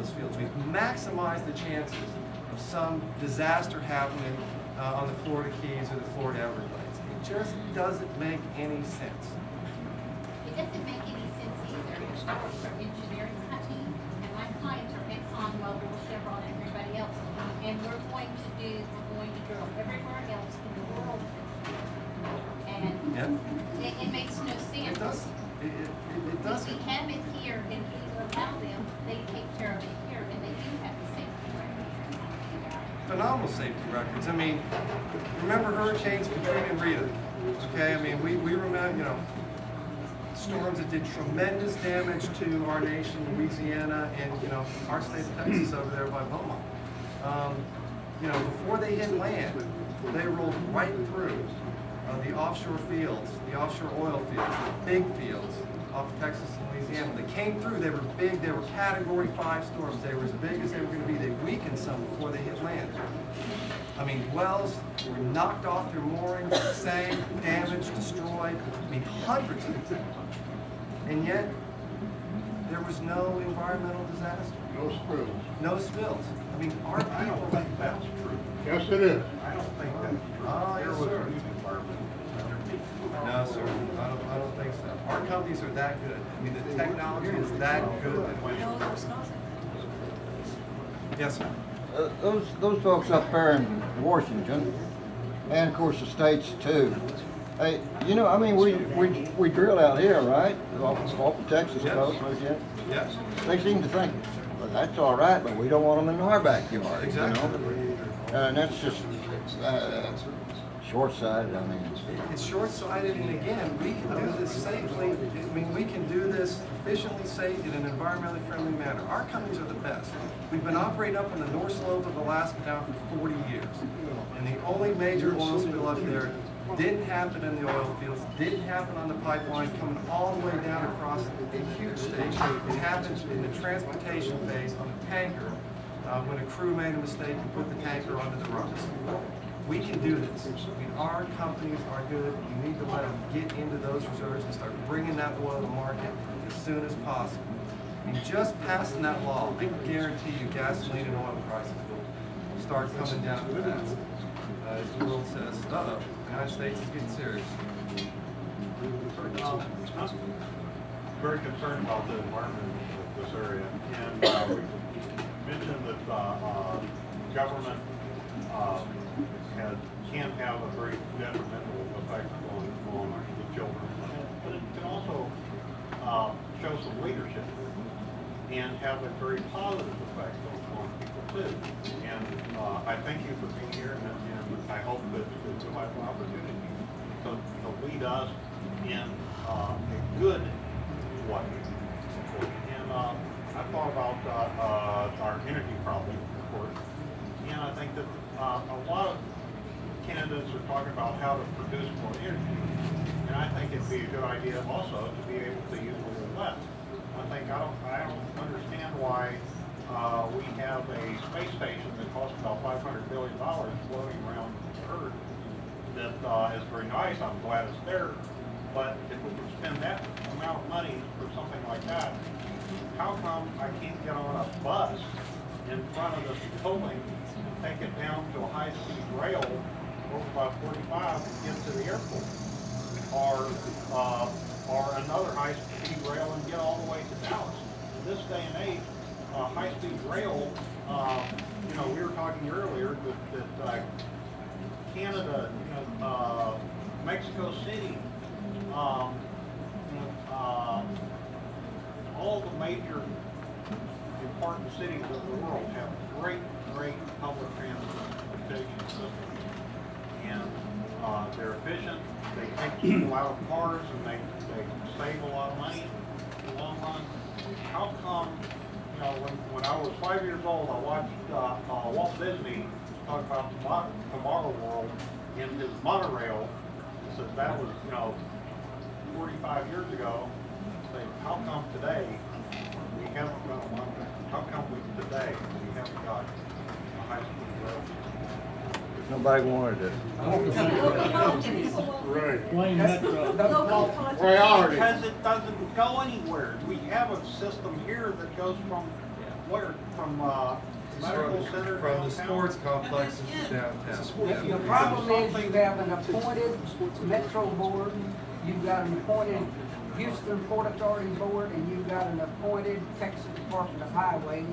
those fields. We've maximized the chances of some disaster happening on the Florida Keys or the Florida Everglades. It just doesn't make any sense. It doesn't make any sense either. We're engineering company, and my clients are Exxon, Mobil, Chevron, and everybody else. And we're going to drill everywhere else in the world. And it makes no sense. It does. It does. If we have it here and we allow them, they take care of it here, and they do have the safety records. Phenomenal safety records. I mean, remember hurricanes Katrina and Rita? Okay, I mean, we remember, you know, storms that did tremendous damage to our nation, Louisiana, and, you know, our state of Texas over there by Beaumont. You know, before they hit land, they rolled right through the offshore fields, the offshore oil fields, the big fields off of Texas and Louisiana. They came through, they were big, they were Category 5 storms. They were as big as they were going to be. They weakened some before they hit land. I mean, wells were knocked off their moorings, sank, damaged, destroyed. I mean, hundreds of them. And yet, there was no environmental disaster. No spills. No spills. I mean, our people... I don't think that's true. Yes, it is. I don't think that's true. Oh, yes, sir. Environment. No, sir. I don't think so. Our companies are that good. I mean, the technology is that good. Yes, sir. Those folks up there in Washington, and of course the states too. Hey, you know, I mean, we drill out here, right? Off the Texas coast, Louisiana. Yes. They seem to think, well, that's all right, but we don't want them in our backyard. Exactly. You know? And that's just short-sighted. I mean, it's short-sighted, and again, we can do this safely. I mean, we can do this efficiently, safe, in an environmentally friendly manner. Our companies are the best. We've been operating up on the North Slope of Alaska now for 40 years, and the only major oil spill up there didn't happen in the oil fields, didn't happen on the pipeline coming all the way down across a huge station. It happened in the transportation phase on a tanker when a crew made a mistake and put the tanker onto the rocks. We can do this. I mean, our companies are good. We need to let them get into those reserves and start bringing that oil to market as soon as possible. I mean, just passing that law, I guarantee you gasoline and oil prices will start coming down fast. As the world says, uh-oh, the United States is getting serious. I'm very concerned about the environment of this area, and we mentioned that government can have a very detrimental effect on the children, but it can also show some leadership and have a very positive effect on people too. And I thank you for being here, and I hope that you'll have an opportunity to lead us in a good way. And I thought about our energy problem, of course, and I think that a lot of candidates are talking about how to produce more energy, and I think it'd be a good idea also to be able to use a little less. I don't understand why we have a space station that costs about $500 billion floating around the Earth that is very nice. I'm glad it's there. But if we could spend that amount of money for something like that, how come I can't get on a bus in front of this building, take it down to a high-speed rail over by 45 and get to the airport? Or another high-speed rail and get all the way to Dallas. In this day and age, high-speed rail, you know, we were talking earlier that Canada, you know, Mexico City, all the major important cities of the world have great public transportation systems. And they're efficient, they take people out of cars, and they save a lot of money in the long run. How come, you know, when I was 5 years old, I watched Walt Disney talk about Tomorrow World in his monorail. He says that was, you know, 45 years ago. Say, how come today we haven't got a monorail? How come today we haven't got a high-speed rail? nobody wanted it. Right. Priority. Because it doesn't go anywhere. We have a system here that goes from from medical center From the downtown? sports complexes to downtown. The problem is you have an appointed Metro Board, you've got an appointed Houston Port Authority Board, and you've got an appointed Texas Department of Highways.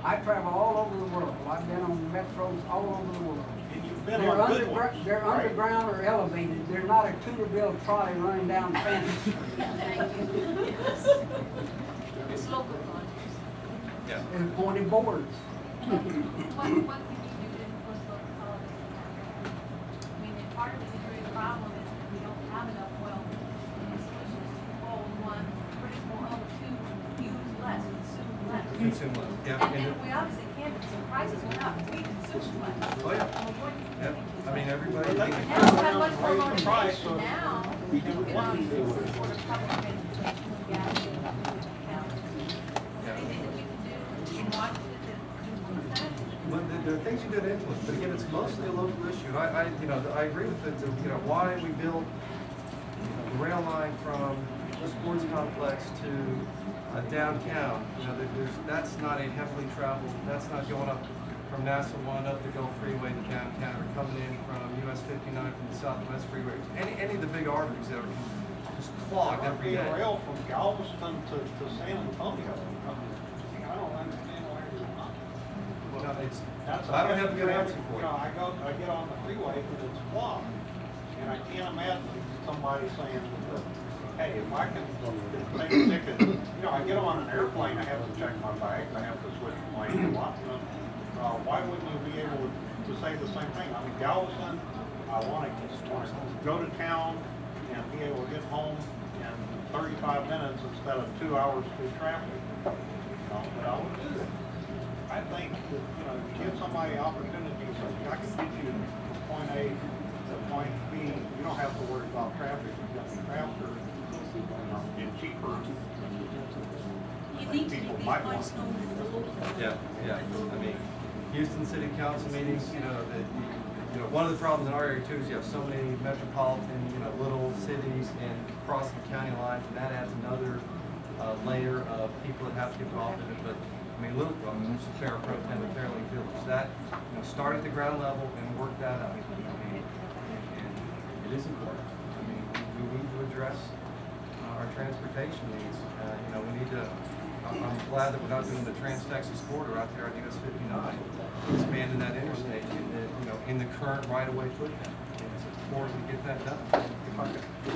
I travel all over the world. I've been on metros all over the world. And you've been They're on good ones. they're Right. underground or elevated. They're not a Cooterville trolley running down the fence. It's local launches. Yeah. And appointed boards. What can you do to enforce local policies? I mean, and part of the big problem is that we don't have enough oil. The solution is twofold. One, produce more oil. Two, use less, consume less. Consume less, yeah. And we obviously can't, because the prices went up, we consume less. Oh, yeah. Yep. I mean, everybody. But they can Now we have go much more down and raise the price, motivation so now. we do what Sort we do. of public transportation, gas, and anything that we can do in Washington to influence that? But there are things you did influence, but again, it's mostly a local issue. I agree with it, why we built the rail line from the sports complex to downtown. That's not a heavily traveled, that's not going up from NASA 1 up the Gulf Freeway to downtown, or coming in from US 59 from the Southwest Freeway. Any of the big arteries that are just clogged every day. Rail from Galveston to San Antonio. I don't understand why you're not. No, it's, That's I don't have a good answer for you. I get on the freeway because it's clogged, and I can't imagine somebody saying, hey, if I can take a ticket, I get on an airplane, I have to check my bags, I have to switch planes a lot. Why wouldn't you be able to say the same thing? I mean, Galveston, I want to go to town and be able to get home in 35 minutes instead of 2 hours through traffic. But I would do that. I think that, give somebody opportunity, so I can get you from point A to point B. You don't have to worry about traffic. It's going to be faster and cheaper. You need to make these points known to the local. Yeah. I mean, Houston City Council meetings, one of the problems in our area too is you have so many metropolitan, little cities and crossing county lines, and that adds another layer of people that have to get involved in it. But I mean, which is Fair Pro Tem and Fairlink Village, that start at the ground level and work that up. I mean, and it is important. I mean, we need to address our transportation needs. We need to. I'm glad that we're not doing the Trans-Texas corridor out there on US 59, expanding that interstate in the current right-of-way footprint. It's important to get that done.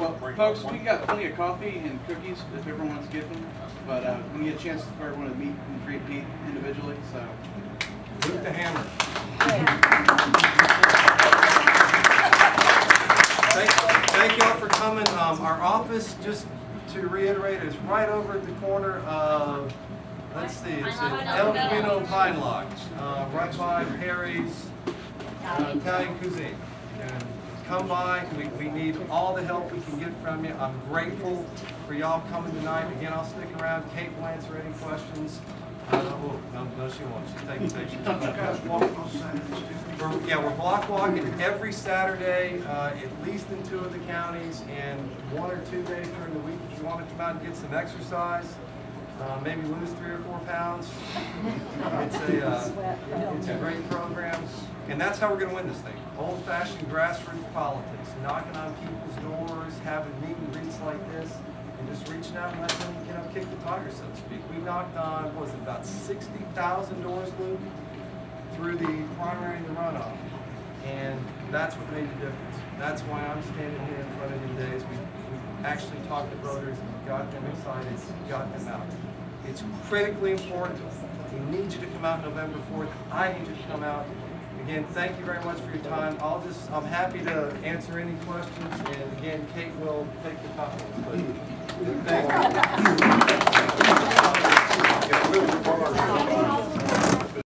Well, folks, we got plenty of coffee and cookies if everyone wants to get them, but we get a chance for everyone to meet and greet Pete individually. So, Luke the Hammer. Thank you all for coming. Our office, just to reiterate, is right over at the corner of, let's see, it's El Camino Pine Lodge, right by Perry's Italian Cuisine. And come by. We need all the help we can get from you. I'm grateful for y'all coming tonight. Again, I'll stick around. Kate will answer any questions. No, she won't. She's taking pictures. We're block walking every Saturday, at least in 2 of the counties, and 1 or 2 days during the week if you want to come out and get some exercise. Maybe lose 3 or 4 pounds. It's a great program, and that's how we're going to win this thing. Old-fashioned grassroots politics, knocking on people's doors, having meet and greets like this, and just reaching out and let them, kick the tires, so to speak. We knocked on, about 60,000 doors, Luke, through the primary and the runoff, and that's what made the difference. That's why I'm standing here in front of you today. We actually talked to voters, got them excited, got them out. It's critically important. We need you to come out November 4th. I need you to come out. Again, thank you very much for your time. I'm happy to answer any questions, and again, Kate will take the comments. But thank you.